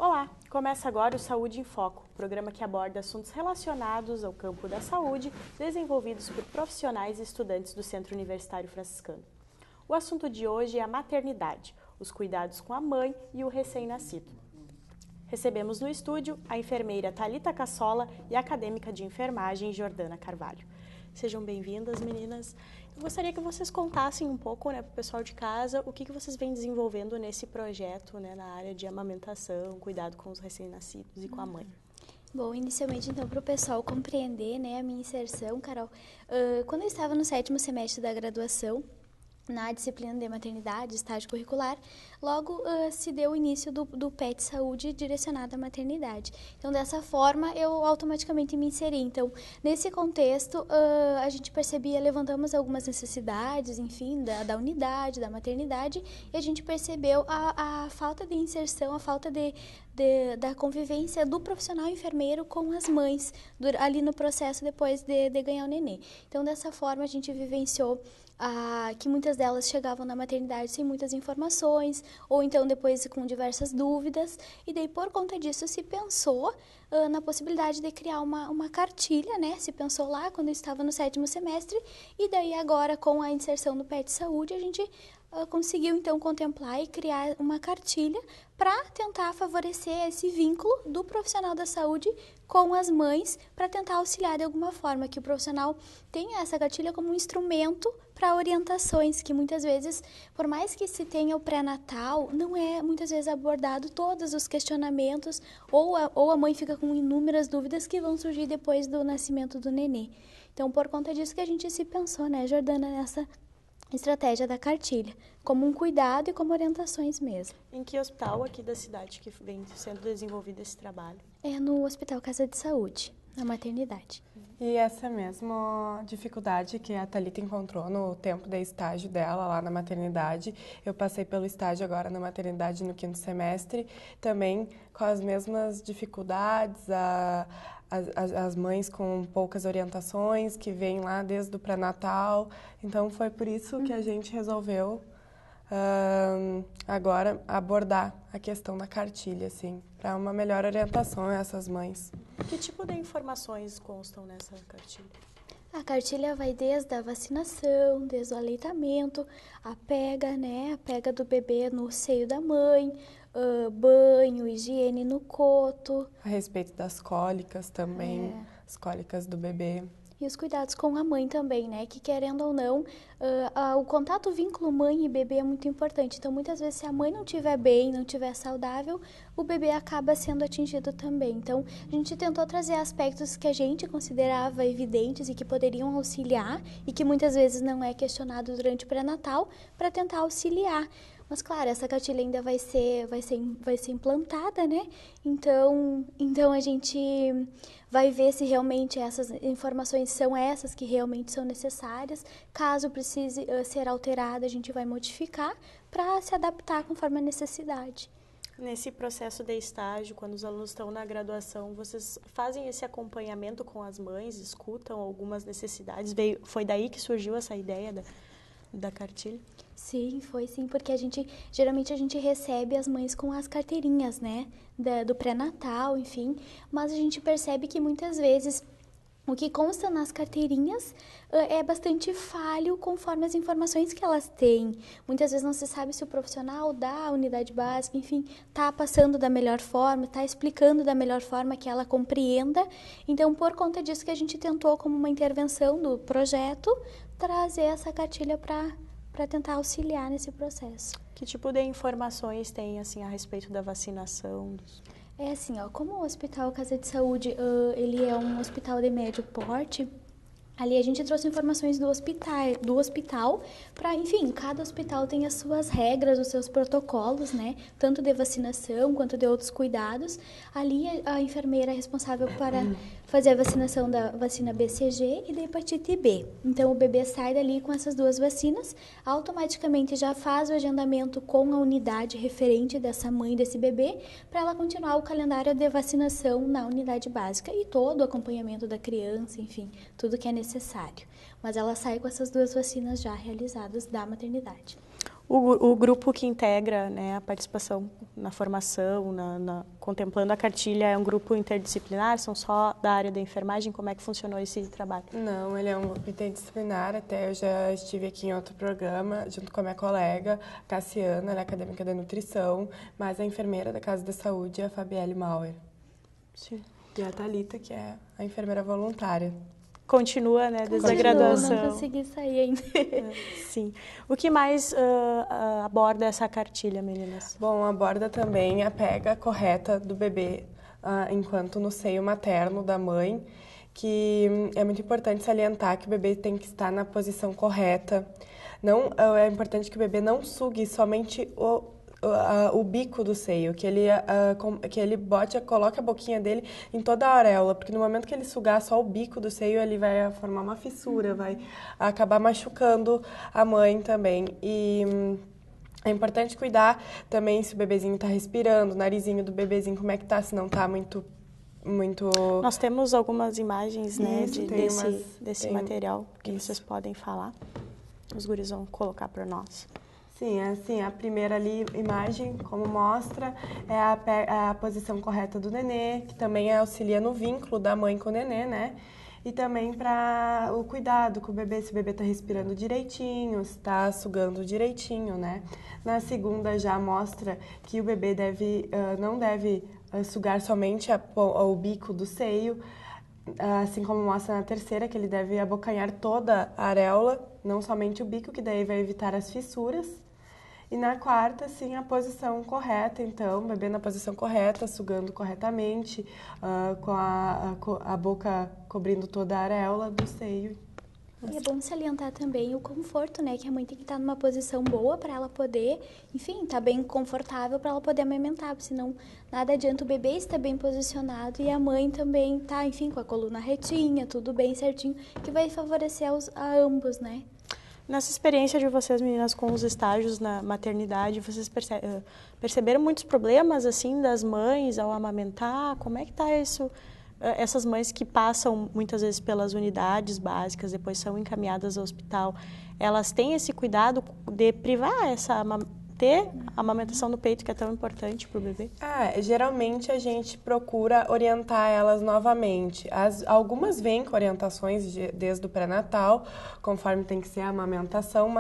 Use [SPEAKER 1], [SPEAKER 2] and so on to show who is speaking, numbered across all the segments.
[SPEAKER 1] Olá, começa agora o Saúde em Foco, programa que aborda assuntos relacionados ao campo da saúde, desenvolvidos por profissionais e estudantes do Centro Universitário Franciscano. O assunto de hoje é a maternidade, os cuidados com a mãe e o recém-nascido. Recebemos no estúdio a enfermeira Thalita Cassola e a acadêmica de enfermagem Jordana Carvalho. Sejam bem-vindas, meninas. Eu gostaria que vocês contassem um pouco, para o pessoal de casa, o que vocês vêm desenvolvendo nesse projeto, na área de amamentação, cuidado com os recém-nascidos e com a mãe.
[SPEAKER 2] Bom, inicialmente, então, para o pessoal compreender, a minha inserção, Carol, quando eu estava no 7º semestre da graduação, na disciplina de maternidade, estágio curricular, logo se deu o início do PET Saúde direcionado à maternidade. Então, dessa forma, eu automaticamente me inseri. Então, nesse contexto, a gente percebia, levantamos algumas necessidades, enfim, da unidade, da maternidade, e a gente percebeu a falta de inserção, a falta da convivência do profissional enfermeiro com as mães, ali no processo depois de ganhar o nenê. Então, dessa forma, a gente vivenciou que muitas delas chegavam na maternidade sem muitas informações, ou então depois com diversas dúvidas, e daí por conta disso se pensou na possibilidade de criar uma cartilha, se pensou lá quando eu estava no 7º semestre, e daí agora com a inserção do PET Saúde a gente conseguiu então contemplar e criar uma cartilha para tentar favorecer esse vínculo do profissional da saúde com as mães, para tentar auxiliar de alguma forma, que o profissional tenha essa cartilha como um instrumento para orientações, que muitas vezes, por mais que se tenha o pré-natal, não é muitas vezes abordado todos os questionamentos, ou a mãe fica com inúmeras dúvidas que vão surgir depois do nascimento do nenê. Então, por conta disso que a gente se pensou, Jordana, nessa estratégia da cartilha, como um cuidado e como orientações mesmo.
[SPEAKER 1] Em que hospital aqui da cidade que vem sendo desenvolvido esse trabalho?
[SPEAKER 2] É no Hospital Casa de Saúde, na maternidade.
[SPEAKER 3] E essa mesma dificuldade que a Thalita encontrou no tempo de estágio dela lá na maternidade, eu passei pelo estágio agora na maternidade no 5º semestre, também com as mesmas dificuldades, as mães com poucas orientações, que vêm lá desde o pré-natal. Então, foi por isso que a gente resolveu agora abordar a questão da cartilha, assim, para uma melhor orientação a essas mães.
[SPEAKER 1] Que tipo de informações constam nessa cartilha?
[SPEAKER 2] A cartilha vai desde a vacinação, desde o aleitamento, a pega do bebê no seio da mãe, banho, higiene no coto.
[SPEAKER 3] A respeito das cólicas também, as cólicas do bebê.
[SPEAKER 2] E os cuidados com a mãe também, que querendo ou não, o contato, vínculo mãe e bebê é muito importante. Então, muitas vezes, se a mãe não estiver bem, não estiver saudável, o bebê acaba sendo atingido também. Então, a gente tentou trazer aspectos que a gente considerava evidentes e que poderiam auxiliar, e que muitas vezes não é questionado durante o pré-natal, para tentar auxiliar. Mas, claro, essa cartilha ainda vai ser implantada, Então a gente vai ver se realmente essas informações são essas que realmente são necessárias. Caso precise ser alterada, a gente vai modificar para se adaptar conforme a necessidade.
[SPEAKER 1] Nesse processo de estágio, quando os alunos estão na graduação, vocês fazem esse acompanhamento com as mães, escutam algumas necessidades? Foi daí que surgiu essa ideia da cartilha?
[SPEAKER 2] Sim, foi sim, porque geralmente a gente recebe as mães com as carteirinhas, do pré-natal, enfim, mas a gente percebe que muitas vezes o que consta nas carteirinhas é bastante falho conforme as informações que elas têm. Muitas vezes não se sabe se o profissional da unidade básica, enfim, está passando da melhor forma, está explicando da melhor forma que ela compreenda. Então, por conta disso que a gente tentou, como uma intervenção do projeto, trazer essa cartilha para tentar auxiliar nesse processo.
[SPEAKER 1] Que tipo de informações tem a respeito da vacinação?
[SPEAKER 2] É assim, como o Hospital Casa de Saúde, ele é um hospital de médio porte, ali a gente trouxe informações do hospital para, enfim, cada hospital tem as suas regras, os seus protocolos, tanto de vacinação quanto de outros cuidados. Ali a enfermeira é responsável para fazer a vacinação da vacina BCG e da hepatite B. Então, o bebê sai dali com essas duas vacinas, automaticamente já faz o agendamento com a unidade referente dessa mãe, desse bebê, para ela continuar o calendário de vacinação na unidade básica e todo o acompanhamento da criança, enfim, tudo que é necessário. Mas ela sai com essas duas vacinas já realizadas da maternidade.
[SPEAKER 1] O grupo que integra, né, a participação na formação, contemplando a cartilha, é um grupo interdisciplinar? São só da área da enfermagem? Como é que funcionou esse trabalho?
[SPEAKER 3] Não, ele é um grupo interdisciplinar. Até eu já estive aqui em outro programa, junto com a minha colega, Cassiana, ela é acadêmica de nutrição, mas a enfermeira da Casa da Saúde é a Fabielle Mauer.
[SPEAKER 1] Sim.
[SPEAKER 3] E a Thalita, que é a enfermeira voluntária.
[SPEAKER 1] Continua, né, desde a graduação.
[SPEAKER 2] Não consegui sair ainda.
[SPEAKER 1] Sim. O que mais aborda essa cartilha, meninas?
[SPEAKER 3] Bom, aborda também a pega correta do bebê enquanto no seio materno da mãe, que é muito importante salientar que o bebê tem que estar na posição correta. Não, é importante que o bebê não sugue somente o bico do seio, que ele coloque a boquinha dele em toda a areola, porque no momento que ele sugar só o bico do seio, ele vai formar uma fissura, vai acabar machucando a mãe também. E é importante cuidar também se o bebezinho está respirando, o narizinho do bebezinho, como é que tá, se não tá muito...
[SPEAKER 1] Nós temos algumas imagens, né,
[SPEAKER 3] Isso,
[SPEAKER 1] desse material que vocês podem falar. Os guris vão colocar para nós.
[SPEAKER 3] Sim, assim, a primeira ali, imagem, como mostra, é a posição correta do nenê, que também auxilia no vínculo da mãe com o nenê, né? E também para o cuidado com o bebê, se o bebê está respirando direitinho, se está sugando direitinho, né? Na segunda já mostra que o bebê não deve sugar somente o bico do seio, assim como mostra na terceira, que ele deve abocanhar toda a areola, não somente o bico, que daí vai evitar as fissuras. E na quarta, sim, a posição correta, então, bebê na posição correta, sugando corretamente, com a boca cobrindo toda a areola do seio.
[SPEAKER 2] E é bom salientar também o conforto, né? Que a mãe tem que estar numa posição boa para ela poder, enfim, estar bem confortável para ela poder amamentar, porque senão nada adianta o bebê estar bem posicionado e a mãe também tá, enfim, com a coluna retinha, tudo bem certinho, que vai favorecer a ambos, né?
[SPEAKER 1] Nessa experiência de vocês, meninas, com os estágios na maternidade, vocês perceberam muitos problemas, assim, das mães ao amamentar? Como é que tá isso? Essas mães que passam, muitas vezes, pelas unidades básicas, depois são encaminhadas ao hospital, elas têm esse cuidado de privar ter a amamentação no peito, que é tão importante para o bebê?
[SPEAKER 3] Geralmente a gente procura orientar elas novamente. Algumas vêm com orientações desde o pré-natal, conforme tem que ser a amamentação,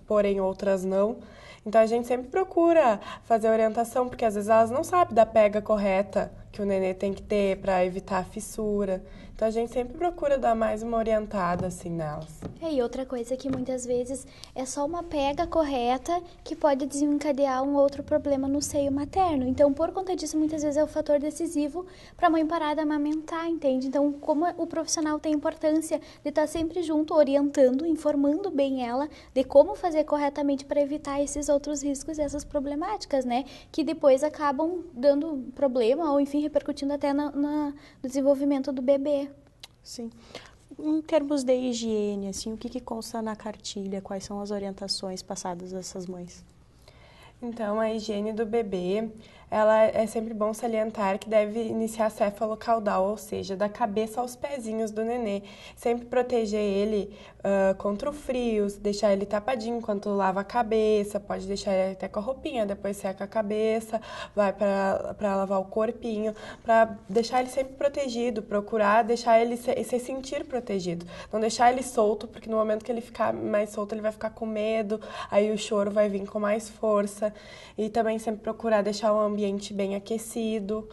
[SPEAKER 3] porém outras não. Então a gente sempre procura fazer orientação, porque às vezes elas não sabem da pega correta que o nenê tem que ter para evitar a fissura. Então a gente sempre procura dar mais uma orientada assim nelas.
[SPEAKER 2] E outra coisa que muitas vezes é só uma pega correta que pode desencadear um outro problema no seio materno. Então, por conta disso, muitas vezes é o fator decisivo para a mãe parar de amamentar, entende? Então, como o profissional tem importância de estar sempre junto, orientando, informando bem ela de como fazer corretamente para evitar esses outros riscos e essas problemáticas, né? Que depois acabam dando problema ou, enfim, repercutindo até no desenvolvimento do bebê.
[SPEAKER 1] Sim. Em termos de higiene, assim, o que consta na cartilha? Quais são as orientações passadas a essas mães?
[SPEAKER 3] Então, a higiene do bebê, ela é sempre bom salientar que deve iniciar céfalo-caudal, ou seja, da cabeça aos pezinhos do nenê. Sempre proteger ele contra o frio, deixar ele tapadinho enquanto lava a cabeça, pode deixar ele até com a roupinha, depois seca a cabeça, vai para lavar o corpinho, para deixar ele sempre protegido, procurar deixar ele se sentir protegido. Não deixar ele solto, porque no momento que ele ficar mais solto, ele vai ficar com medo, aí o choro vai vir com mais força. E também sempre procurar deixar o ambiente bem aquecido.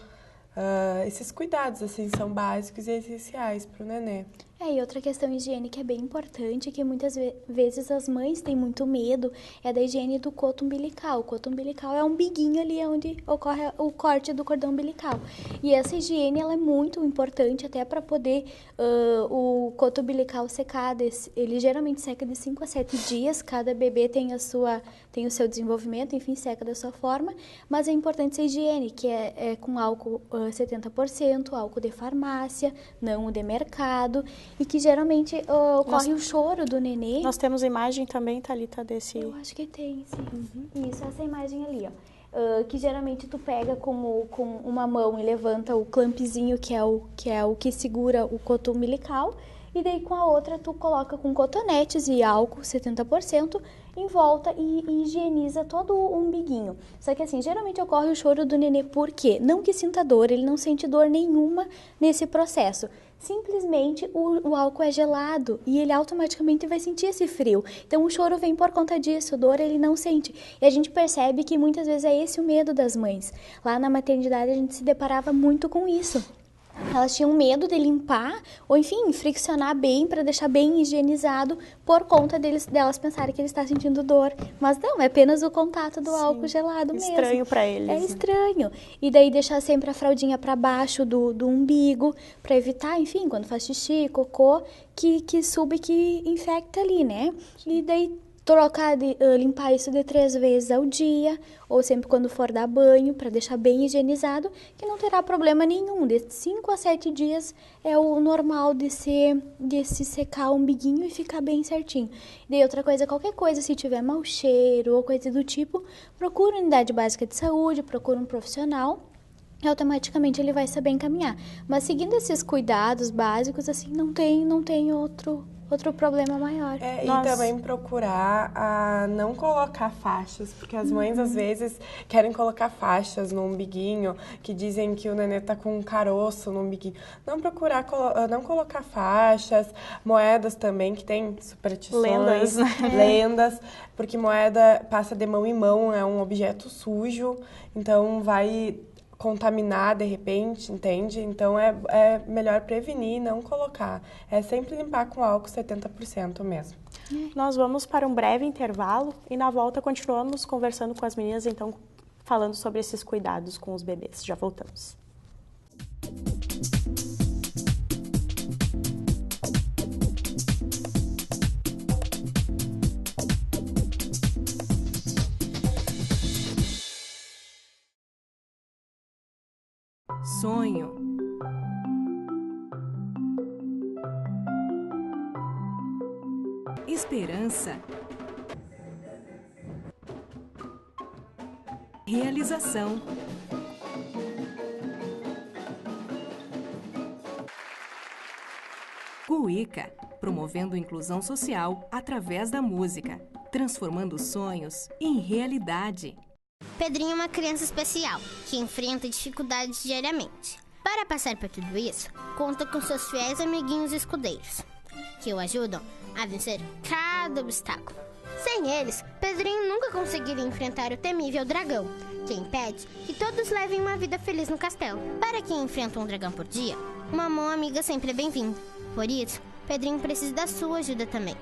[SPEAKER 3] Esses cuidados, assim, são básicos e essenciais para o nenê.
[SPEAKER 2] E outra questão higiênica é bem importante, que muitas vezes as mães têm muito medo, é da higiene do coto umbilical. O coto umbilical é um biguinho ali onde ocorre o corte do cordão umbilical. E essa higiene, ela é muito importante até para poder o coto umbilical secar. Ele geralmente seca de 5 a 7 dias, cada bebê tem o seu desenvolvimento, enfim, seca da sua forma, mas é importante essa higiene, que é com álcool 70%, álcool de farmácia, não o de mercado, e que geralmente ocorre o choro do nenê.
[SPEAKER 1] Nós temos imagem também, Thalita, desse...
[SPEAKER 2] Eu acho que tem, sim. Isso, essa imagem ali, ó. Que geralmente tu pega com uma mão e levanta o clampzinho, que é o que segura o coto umbilical, e daí com a outra tu coloca com cotonetes e álcool 70% em volta e higieniza todo o umbiguinho. Só que assim, geralmente ocorre o choro do nenê por quê? Não que sinta dor, ele não sente dor nenhuma nesse processo. Simplesmente o álcool é gelado e ele automaticamente vai sentir esse frio. Então o choro vem por conta disso, dor ele não sente. E a gente percebe que muitas vezes é esse o medo das mães. Lá na maternidade a gente se deparava muito com isso. Elas tinham medo de limpar ou, enfim, friccionar bem para deixar bem higienizado por conta delas pensarem que ele está sentindo dor. Mas não, é apenas o contato do álcool gelado mesmo.
[SPEAKER 1] Estranho para eles.
[SPEAKER 2] É estranho. E daí deixar sempre a fraldinha para baixo do umbigo para evitar, enfim, quando faz xixi, cocô, que suba e que infecta ali, né? E daí limpar isso de 3 vezes ao dia, ou sempre quando for dar banho, para deixar bem higienizado, que não terá problema nenhum. De 5 a 7 dias é o normal de se secar o umbiguinho e ficar bem certinho. E daí outra coisa, qualquer coisa, se tiver mau cheiro ou coisa do tipo, procura uma unidade básica de saúde, procura um profissional, e automaticamente ele vai saber encaminhar. Mas seguindo esses cuidados básicos, assim, não tem outro problema maior.
[SPEAKER 3] E também procurar não colocar faixas, porque as mães às vezes querem colocar faixas no umbiguinho, que dizem que o nenê tá com um caroço no umbiguinho. Não colocar faixas, moedas também, que tem superstições, lendas, porque moeda passa de mão em mão, é um objeto sujo, então vai contaminar de repente, entende? Então é melhor prevenir e não colocar. É sempre limpar com álcool 70% mesmo.
[SPEAKER 1] Nós vamos para um breve intervalo e na volta continuamos conversando com as meninas, então falando sobre esses cuidados com os bebês. Já voltamos.
[SPEAKER 4] Sonho. Esperança. Realização. Cuíca, promovendo inclusão social através da música, transformando sonhos em realidade.
[SPEAKER 5] Pedrinho é uma criança especial, que enfrenta dificuldades diariamente. Para passar por tudo isso, conta com seus fiéis amiguinhos escudeiros, que o ajudam a vencer cada obstáculo. Sem eles, Pedrinho nunca conseguiria enfrentar o temível dragão, que impede que todos levem uma vida feliz no castelo. Para quem enfrenta um dragão por dia, uma mão amiga sempre é bem-vinda. Por isso, Pedrinho precisa da sua ajuda também.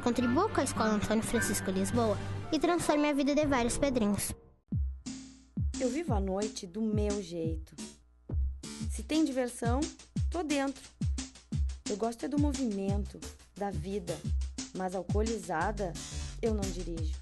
[SPEAKER 5] Contribua com a Escola Antônio Francisco Lisboa e transforme a vida de vários Pedrinhos.
[SPEAKER 6] Eu vivo a noite do meu jeito. Se tem diversão, tô dentro. Eu gosto é do movimento, da vida, mas alcoolizada, eu não dirijo.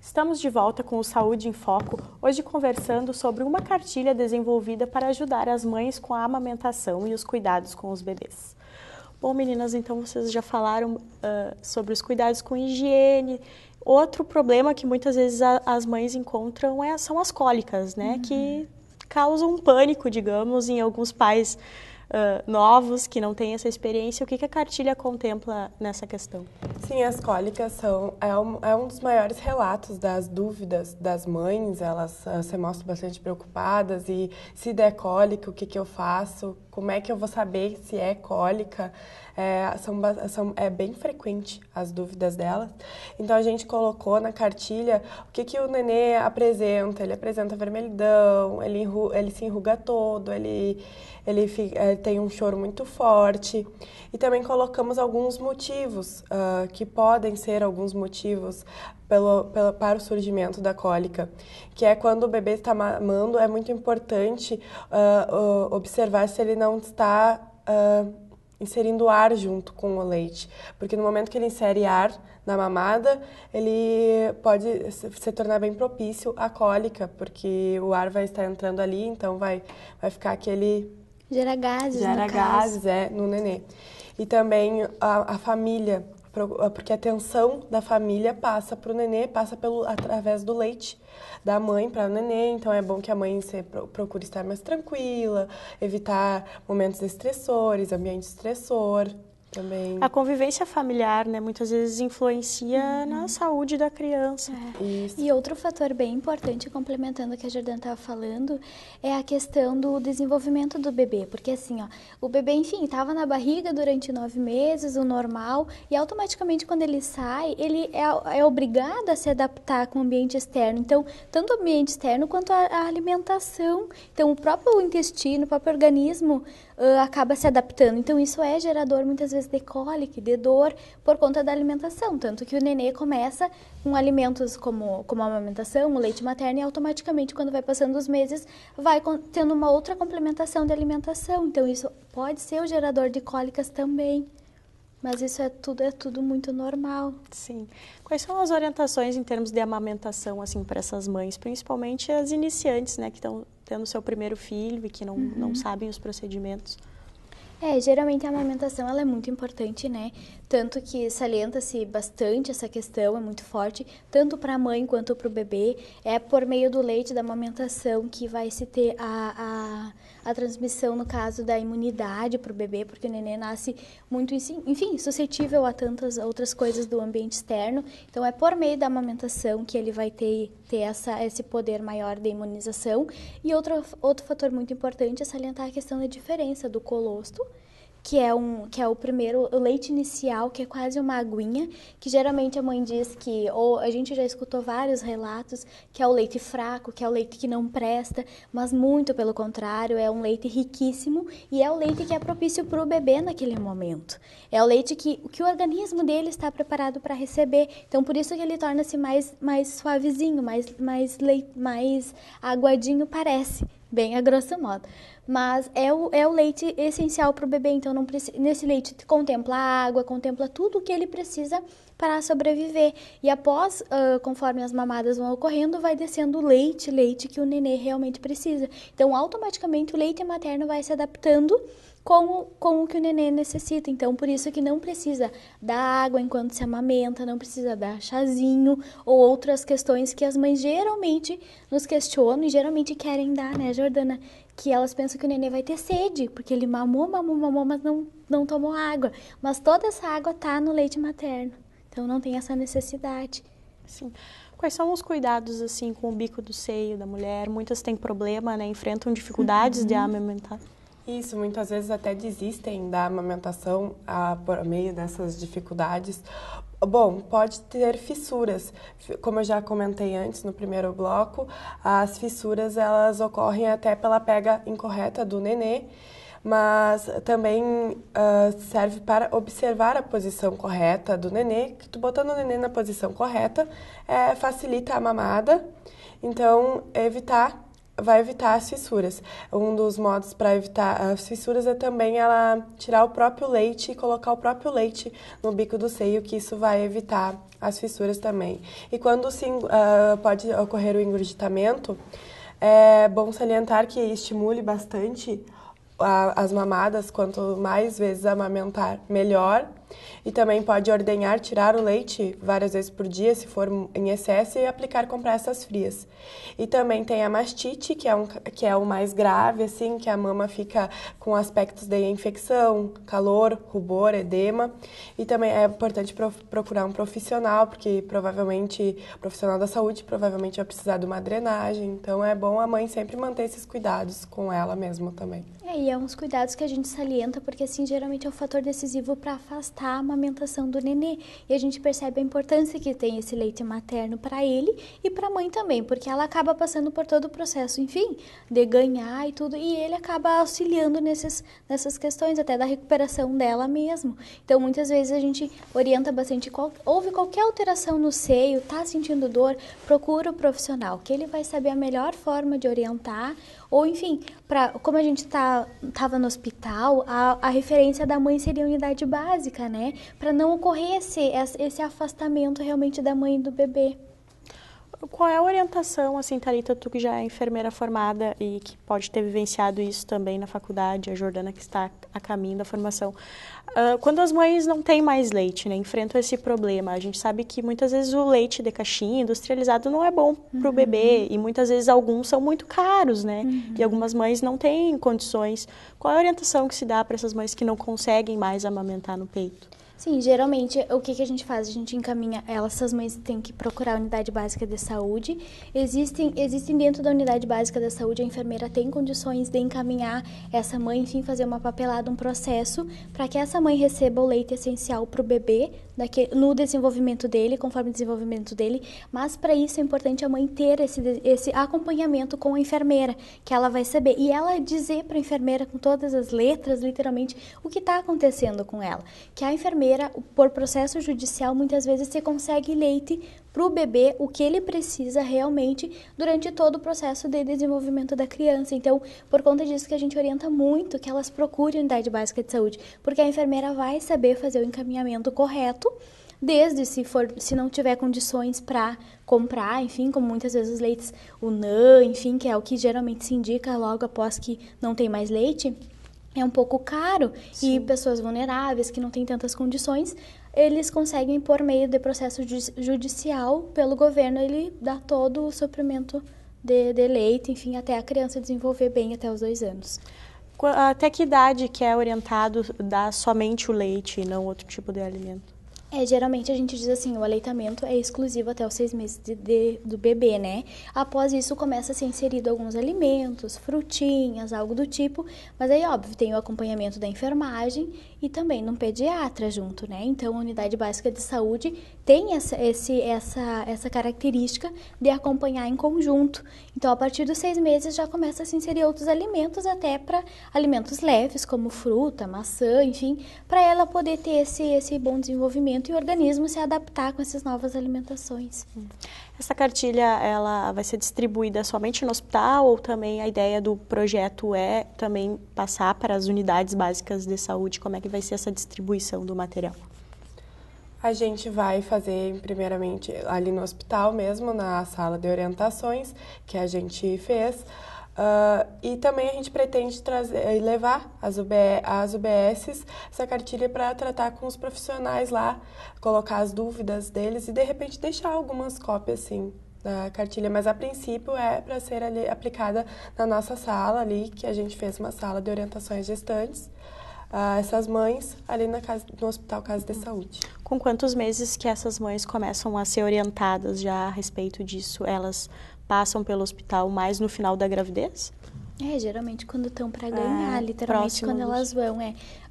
[SPEAKER 1] Estamos de volta com o Saúde em Foco, hoje conversando sobre uma cartilha desenvolvida para ajudar as mães com a amamentação e os cuidados com os bebês. Bom, meninas, então vocês já falaram sobre os cuidados com higiene. Outro problema que muitas vezes as mães encontram são as cólicas, né? Que causam um pânico, digamos, em alguns pais novos que não têm essa experiência. O que a cartilha contempla nessa questão?
[SPEAKER 3] Sim, as cólicas é um dos maiores relatos das dúvidas das mães. Elas se mostram bastante preocupadas e se der cólica, o que eu faço? Como é que eu vou saber se é cólica? É bem frequente as dúvidas delas. Então, a gente colocou na cartilha o que o nenê apresenta. Ele apresenta vermelhidão, ele se enruga todo, ele tem um choro muito forte. E também colocamos alguns motivos, que podem ser alguns motivos para o surgimento da cólica, que é quando o bebê está mamando, é muito importante observar se ele não está inserindo ar junto com o leite, porque no momento que ele insere ar na mamada, ele pode se tornar bem propício à cólica, porque o ar vai estar entrando ali, então vai ficar aquele...
[SPEAKER 2] Gera gases,
[SPEAKER 3] no nenê. E também a família, porque a tensão da família passa para o nenê, passa através do leite da mãe para o nenê, então é bom que a mãe procure estar mais tranquila, evitar momentos estressores, ambiente estressor também.
[SPEAKER 1] A convivência familiar, né, muitas vezes influencia na saúde da criança.
[SPEAKER 3] Isso.
[SPEAKER 2] E outro fator bem importante, complementando o que a Jordana estava falando, é a questão do desenvolvimento do bebê. Porque assim, ó, o bebê, enfim, estava na barriga durante 9 meses, o normal, e automaticamente quando ele sai, ele é obrigado a se adaptar com o ambiente externo. Então, tanto o ambiente externo quanto a alimentação. Então, o próprio intestino, o próprio organismo acaba se adaptando. Então, isso é gerador, muitas vezes, de cólica, de dor, por conta da alimentação. Tanto que o nenê começa com alimentos como a amamentação, o leite materno, e automaticamente, quando vai passando os meses, vai tendo uma outra complementação de alimentação. Então, isso pode ser o gerador de cólicas também. Mas isso é tudo muito normal.
[SPEAKER 1] Sim. Quais são as orientações em termos de amamentação, assim, para essas mães, principalmente as iniciantes, né, que estão tendo seu primeiro filho e que não sabem os procedimentos?
[SPEAKER 2] Geralmente a amamentação ela é muito importante, né? Tanto que salienta-se bastante essa questão, é muito forte, tanto para a mãe quanto para o bebê. É por meio do leite, da amamentação, que vai se ter a transmissão, no caso da imunidade para o bebê, porque o nenê nasce muito, enfim, suscetível a tantas outras coisas do ambiente externo. Então, é por meio da amamentação que ele vai ter esse poder maior de imunização. E outro fator muito importante é salientar a questão da diferença do colostro, que é o primeiro, o leite inicial, que é quase uma aguinha, que geralmente a mãe diz que, ou a gente já escutou vários relatos, que é o leite fraco, que é o leite que não presta, mas muito pelo contrário, é um leite riquíssimo e é o leite que é propício para o bebê naquele momento. É o leite que o organismo dele está preparado para receber, então por isso que ele torna-se mais suavezinho, mais aguadinho, parece, bem a grosso modo. Mas é o leite essencial para o bebê, então nesse leite contempla a água, contempla tudo o que ele precisa para sobreviver. E após, conforme as mamadas vão ocorrendo, vai descendo o leite que o nenê realmente precisa. Então, automaticamente, o leite materno vai se adaptando com o que o nenê necessita. Então, por isso que não precisa dar água enquanto se amamenta, não precisa dar chazinho ou outras questões que as mães geralmente nos questionam e geralmente querem dar, né, Jordana? Que elas pensam que o nenê vai ter sede, porque ele mamou, mas não tomou água. Mas toda essa água está no leite materno, então não tem essa necessidade.
[SPEAKER 1] Sim. Quais são os cuidados, assim, com o bico do seio da mulher? Muitas têm problema, né, enfrentam dificuldades de amamentar.
[SPEAKER 3] Isso, muitas vezes até desistem da amamentação por meio dessas dificuldades. Bom, pode ter fissuras. Como eu já comentei antes no primeiro bloco, as fissuras elas ocorrem até pela pega incorreta do nenê, mas também serve para observar a posição correta do nenê. Tu botando o nenê na posição correta facilita a mamada, então vai evitar as fissuras. Um dos modos para evitar as fissuras é também ela tirar o próprio leite e colocar o próprio leite no bico do seio, que isso vai evitar as fissuras também. E quando pode ocorrer o engurgitamento, é bom salientar que estimule bastante as mamadas, quanto mais vezes amamentar, melhor. E também pode ordenhar tirar o leite várias vezes por dia, se for em excesso, e aplicar compressas frias. E também tem a mastite, que é o mais grave, assim, que a mama fica com aspectos de infecção, calor, rubor, edema. E também é importante procurar um profissional, porque o profissional da saúde provavelmente vai precisar de uma drenagem. Então é bom a mãe sempre manter esses cuidados com ela mesma também.
[SPEAKER 2] E é uns cuidados que a gente salienta, porque assim, geralmente é um fator decisivo para afastar a amamentação do nenê. E a gente percebe a importância que tem esse leite materno para ele e para a mãe também, porque ela acaba passando por todo o processo, enfim, de ganhar e tudo, e ele acaba auxiliando nessas questões, até da recuperação dela mesmo. Então, muitas vezes a gente orienta bastante, houve qualquer alteração no seio, tá sentindo dor, procura o profissional, que ele vai saber a melhor forma de orientar, Ou, enfim, como a gente estava no hospital, a referência da mãe seria a unidade básica, né? Para não ocorrer esse afastamento realmente da mãe e do bebê.
[SPEAKER 1] Qual é a orientação, assim, Thalita, tu que já é enfermeira formada e que pode ter vivenciado isso também na faculdade, a Jordana que está a caminho da formação. Quando as mães não têm mais leite, né, enfrentam esse problema, a gente sabe que muitas vezes o leite de caixinha industrializado não é bom para o bebê e muitas vezes alguns são muito caros, né, e algumas mães não têm condições. Qual é a orientação que se dá para essas mães que não conseguem mais amamentar no peito?
[SPEAKER 2] Sim, geralmente o que a gente faz? A gente encaminha elas, essas mães têm que procurar a unidade básica de saúde. Existem dentro da unidade básica da saúde, a enfermeira tem condições de encaminhar essa mãe, enfim, fazer uma papelada, um processo, para que essa mãe receba o leite essencial para o bebê, no desenvolvimento dele, conforme o desenvolvimento dele, mas para isso é importante a mãe ter esse acompanhamento com a enfermeira, que ela vai saber, e ela dizer para a enfermeira com todas as letras, literalmente, o que está acontecendo com ela, que a enfermeira, por processo judicial, muitas vezes se consegue leite para o bebê, o que ele precisa realmente durante todo o processo de desenvolvimento da criança. Então, por conta disso que a gente orienta muito que elas procurem a unidade básica de saúde, porque a enfermeira vai saber fazer o encaminhamento correto, desde se não tiver condições para comprar, enfim, como muitas vezes os leites, o NAN, enfim, que é o que geralmente se indica logo após que não tem mais leite, é um pouco caro. Sim. E pessoas vulneráveis que não têm tantas condições, eles conseguem, por meio de processo judicial, pelo governo, ele dá todo o suprimento de leite, enfim, até a criança desenvolver bem até os 2 anos.
[SPEAKER 1] Até que idade que é orientado dar somente o leite e não outro tipo de alimento?
[SPEAKER 2] Geralmente a gente diz assim, o aleitamento é exclusivo até os 6 meses do bebê, né? Após isso começa a ser inserido alguns alimentos, frutinhas, algo do tipo, mas aí, óbvio, tem o acompanhamento da enfermagem e também num pediatra junto, né? Então, a unidade básica de saúde tem essa característica de acompanhar em conjunto. Então, a partir dos 6 meses já começa a se inserir outros alimentos, até para alimentos leves, como fruta, maçã, enfim, para ela poder ter esse bom desenvolvimento e o organismo se adaptar com essas novas alimentações.
[SPEAKER 1] Essa cartilha, ela vai ser distribuída somente no hospital ou também a ideia do projeto é também passar para as unidades básicas de saúde? Como é que vai ser essa distribuição do material?
[SPEAKER 3] A gente vai fazer, primeiramente, ali no hospital mesmo, na sala de orientações, que a gente fez. E também a gente pretende levar às UBSs essa cartilha para tratar com os profissionais lá, colocar as dúvidas deles e, de repente, deixar algumas cópias, sim, da cartilha. Mas, a princípio, é para ser ali aplicada na nossa sala ali, que a gente fez uma sala de orientações gestantes. Essas mães ali no Hospital Casa de Saúde.
[SPEAKER 1] Com quantos meses que essas mães começam a ser orientadas já a respeito disso? Elas passam pelo hospital mais no final da gravidez?
[SPEAKER 2] Geralmente quando estão para ganhar, literalmente quando elas vão.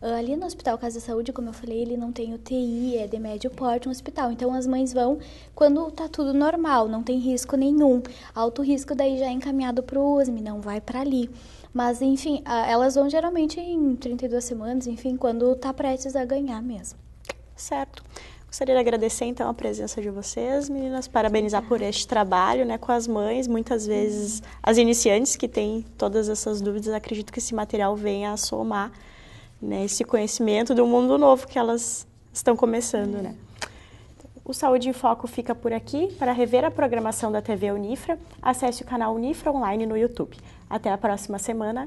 [SPEAKER 2] Ali no Hospital Casa de Saúde, como eu falei, ele não tem UTI, é de médio porte um hospital. Então as mães vão quando tá tudo normal, não tem risco nenhum. Alto risco daí já é encaminhado para o USM, não vai para ali. Mas, enfim, elas vão geralmente em 32 semanas, enfim, quando tá prestes a ganhar mesmo.
[SPEAKER 1] Certo. Gostaria de agradecer, então, a presença de vocês, meninas, parabenizar por este trabalho, né, com as mães, muitas vezes as iniciantes que têm todas essas dúvidas, acredito que esse material venha a somar, né, esse conhecimento do mundo novo que elas estão começando, né. O Saúde em Foco fica por aqui. Para rever a programação da TV Unifra, acesse o canal Unifra Online no YouTube. Até a próxima semana